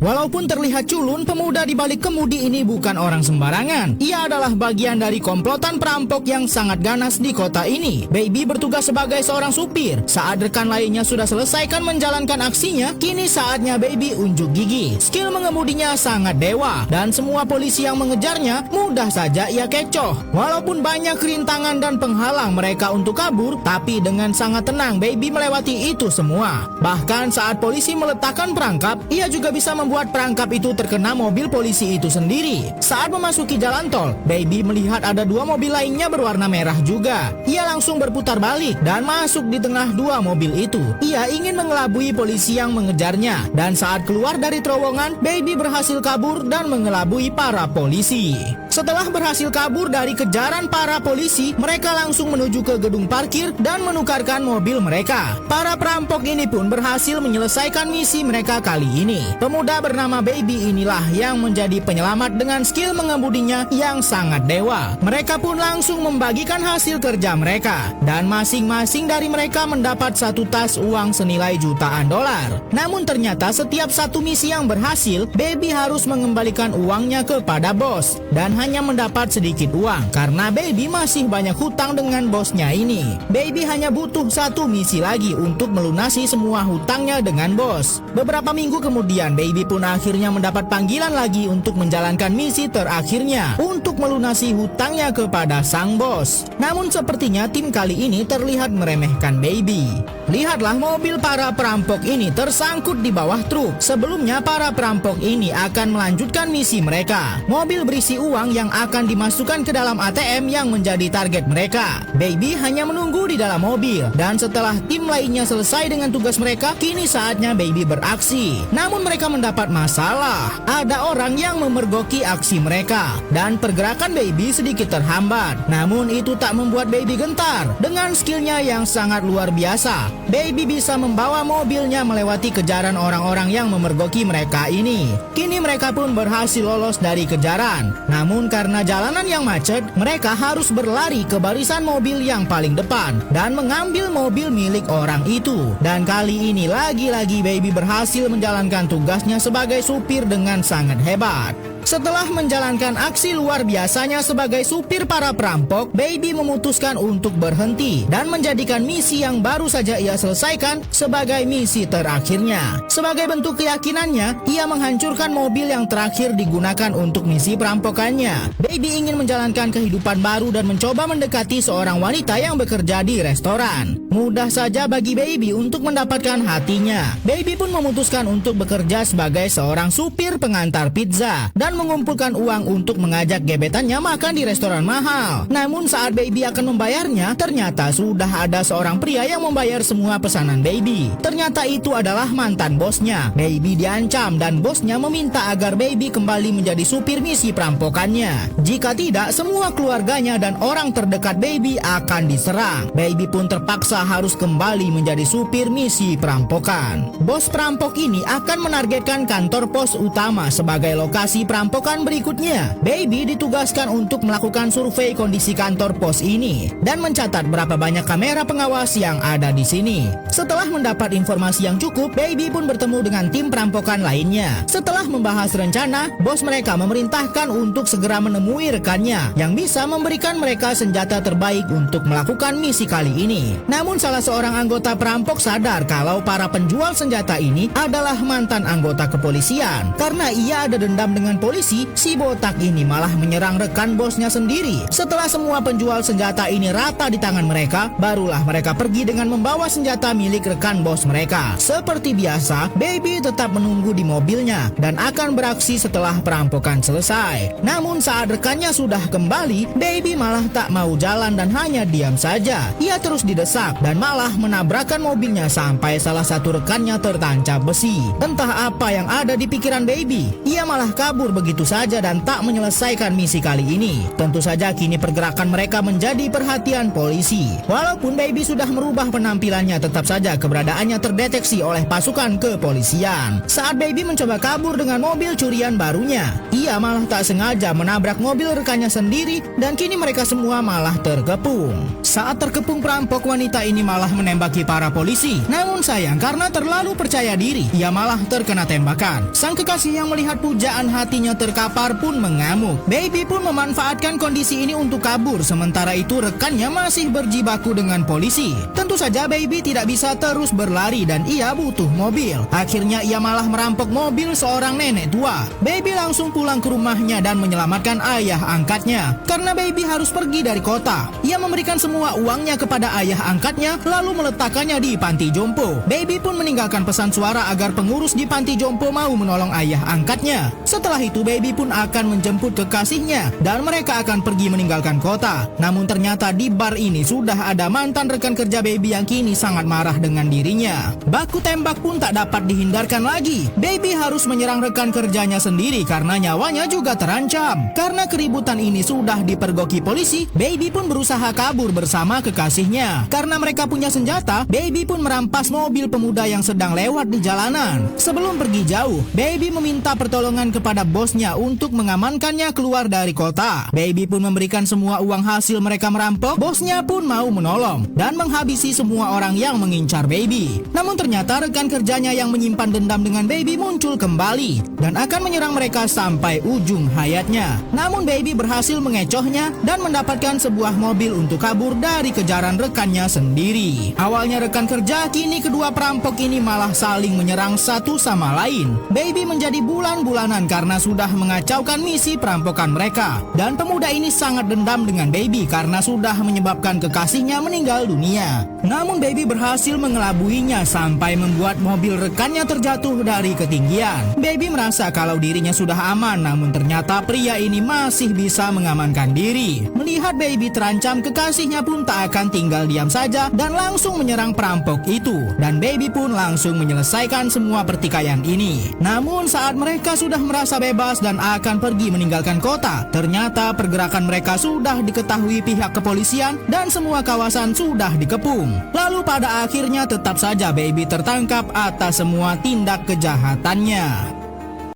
Walaupun terlihat culun, pemuda di balik kemudi ini bukan orang sembarangan. Ia adalah bagian dari komplotan perampok yang sangat ganas di kota ini. Baby bertugas sebagai seorang supir. Saat rekan lainnya sudah selesaikan menjalankan aksinya, kini saatnya Baby unjuk gigi. Skill mengemudinya sangat dewa, dan semua polisi yang mengejarnya mudah saja ia kecoh. Walaupun banyak rintangan dan penghalang mereka untuk kabur, tapi dengan sangat tenang Baby melewati itu semua. Bahkan saat polisi meletakkan perangkap, ia juga bisa membuat perangkap itu terkena mobil polisi itu sendiri. Saat memasuki jalan tol, Baby melihat ada dua mobil lainnya berwarna merah juga. Ia langsung berputar balik dan masuk di tengah dua mobil itu. Ia ingin mengelabui polisi yang mengejarnya, dan saat keluar dari terowongan, Baby berhasil kabur dan mengelabui para polisi. Setelah berhasil kabur dari kejaran para polisi, mereka langsung menuju ke gedung parkir dan menukarkan mobil mereka. Para perampok ini pun berhasil menyelesaikan misi mereka kali ini. Pemuda bernama Baby inilah yang menjadi penyelamat dengan skill mengemudinya yang sangat dewa. Mereka pun langsung membagikan hasil kerja mereka, dan masing-masing dari mereka mendapat satu tas uang senilai jutaan dolar. Namun ternyata setiap satu misi yang berhasil, Baby harus mengembalikan uangnya kepada bos, dan hanya mendapat sedikit uang karena Baby masih banyak hutang dengan bosnya ini. Baby hanya butuh satu misi lagi untuk melunasi semua hutangnya dengan bos. Beberapa minggu kemudian, Baby pun akhirnya mendapat panggilan lagi untuk menjalankan misi terakhirnya untuk melunasi hutangnya kepada sang bos. Namun sepertinya tim kali ini terlihat meremehkan Baby. Lihatlah, mobil para perampok ini tersangkut di bawah truk. Sebelumnya para perampok ini akan melanjutkan misi mereka. Mobil berisi uang yang akan dimasukkan ke dalam ATM yang menjadi target mereka. Baby hanya menunggu di dalam mobil, dan setelah tim lainnya selesai dengan tugas mereka, kini saatnya Baby beraksi. Namun mereka mendapat masalah. Ada orang yang memergoki aksi mereka, dan pergerakan Baby sedikit terhambat. Namun itu tak membuat Baby gentar. Dengan skillnya yang sangat luar biasa, Baby bisa membawa mobilnya melewati kejaran orang-orang yang memergoki mereka ini. Kini mereka pun berhasil lolos dari kejaran. Namun karena jalanan yang macet, mereka harus berlari ke barisan mobil yang paling depan dan mengambil mobil milik orang itu. Dan kali ini lagi-lagi Baby berhasil menjalankan tugasnya sebagai supir dengan sangat hebat. Setelah menjalankan aksi luar biasanya sebagai supir para perampok, Baby memutuskan untuk berhenti dan menjadikan misi yang baru saja ia selesaikan sebagai misi terakhirnya. Sebagai bentuk keyakinannya, ia menghancurkan mobil yang terakhir digunakan untuk misi perampokannya. Baby ingin menjalankan kehidupan baru dan mencoba mendekati seorang wanita yang bekerja di restoran. Mudah saja bagi Baby untuk mendapatkan hatinya. Baby pun memutuskan untuk bekerja sebagai seorang supir pengantar pizza dan mengumpulkan uang untuk mengajak gebetannya makan di restoran mahal. Namun saat Baby akan membayarnya, ternyata sudah ada seorang pria yang membayar semua pesanan Baby. Ternyata itu adalah mantan bosnya. Baby diancam dan bosnya meminta agar Baby kembali menjadi supir misi perampokannya. Jika tidak, semua keluarganya dan orang terdekat Baby akan diserang. Baby pun terpaksa harus kembali menjadi supir misi perampokan. Bos perampok ini akan menargetkan kantor pos utama sebagai lokasi perampokan berikutnya. Baby ditugaskan untuk melakukan survei kondisi kantor pos ini dan mencatat berapa banyak kamera pengawas yang ada di sini. Setelah mendapat informasi yang cukup, Baby pun bertemu dengan tim perampokan lainnya. Setelah membahas rencana, bos mereka memerintahkan untuk segera menemui rekannya yang bisa memberikan mereka senjata terbaik untuk melakukan misi kali ini. Namun salah seorang anggota perampok sadar kalau para penjual senjata ini adalah mantan anggota kepolisian. Karena ia ada dendam dengan polisi, si botak ini malah menyerang rekan bosnya sendiri. Setelah semua penjual senjata ini rata di tangan mereka, barulah mereka pergi dengan membawa senjata milik rekan bos mereka. Seperti biasa, Baby tetap menunggu di mobilnya dan akan beraksi setelah perampokan selesai. Namun saat rekannya sudah kembali, Baby malah tak mau jalan dan hanya diam saja. Ia terus didesak dan malah menabrakkan mobilnya sampai salah satu rekannya tertancap besi. Entah apa yang ada di pikiran Baby, ia malah kabur begitu saja dan tak menyelesaikan misi kali ini. Tentu saja kini pergerakan mereka menjadi perhatian polisi. Walaupun Baby sudah merubah penampilannya, tetap saja keberadaannya terdeteksi oleh pasukan kepolisian. Saat Baby mencoba kabur dengan mobil curian barunya, ia malah tak sengaja menabrak mobil rekannya sendiri dan kini mereka semua malah terkepung. Saat terkepung, perampok wanita ini malah menembaki para polisi. Namun sayang, karena terlalu percaya diri, ia malah terkena tembakan. Sang kekasih yang melihat pujaan hatinya terkapar pun mengamuk. Baby pun memanfaatkan kondisi ini untuk kabur, sementara itu rekannya masih berjibaku dengan polisi. Tentu saja Baby tidak bisa terus berlari dan ia butuh mobil. Akhirnya ia malah merampok mobil seorang nenek tua. Baby langsung pulang ke rumahnya dan menyelamatkan ayah angkatnya. Karena Baby harus pergi dari kota, ia memberikan semua uangnya kepada ayah angkatnya lalu meletakkannya di panti jompo. Baby pun meninggalkan pesan suara agar pengurus di panti jompo mau menolong ayah angkatnya. Setelah itu Baby pun akan menjemput kekasihnya dan mereka akan pergi meninggalkan kota. Namun ternyata di bar ini sudah ada mantan rekan kerja Baby yang kini sangat marah dengan dirinya. Baku tembak pun tak dapat dihindarkan lagi. Baby harus menyerang rekan kerjanya sendiri karena nyawanya juga terancam. Karena keributan ini sudah dipergoki polisi, Baby pun berusaha kabur bersama kekasihnya. Karena mereka punya senjata, Baby pun merampas mobil pemuda yang sedang lewat di jalanan. Sebelum pergi jauh, Baby meminta pertolongan kepada bosnya untuk mengamankannya keluar dari kota. Baby pun memberikan semua uang hasil mereka merampok. Bosnya pun mau menolong dan menghabisi semua orang yang mengincar Baby. Namun ternyata rekan kerjanya yang menyimpan dendam dengan Baby muncul kembali dan akan menyerang mereka sampai ujung hayatnya. Namun Baby berhasil mengecohnya dan mendapatkan sebuah mobil untuk kabur dari kejaran rekannya sendiri. Awalnya rekan kerja, kini kedua perampok ini malah saling menyerang satu sama lain. Baby menjadi bulan-bulanan karena sudah mengacaukan misi perampokan mereka. Dan pemuda ini sangat dendam dengan Baby karena sudah menyebabkan kekasihnya meninggal dunia. Namun Baby berhasil mengelabuinya sampai membuat mobil rekannya terjatuh dari ketinggian. Baby merasa kalau dirinya sudah aman, namun ternyata pria ini masih bisa mengamankan diri. Melihat Baby terancam, kekasihnya pun tak akan tinggal diam saja dan langsung menyerang perampok itu. Dan Baby pun langsung menyelesaikan semua pertikaian ini. Namun saat mereka sudah merasa bebas dan akan pergi meninggalkan kota, ternyata pergerakan mereka sudah diketahui pihak kepolisian dan semua kawasan sudah dikepung. Lalu pada akhirnya tetap saja Baby tertangkap atas semua tindak kejahatannya.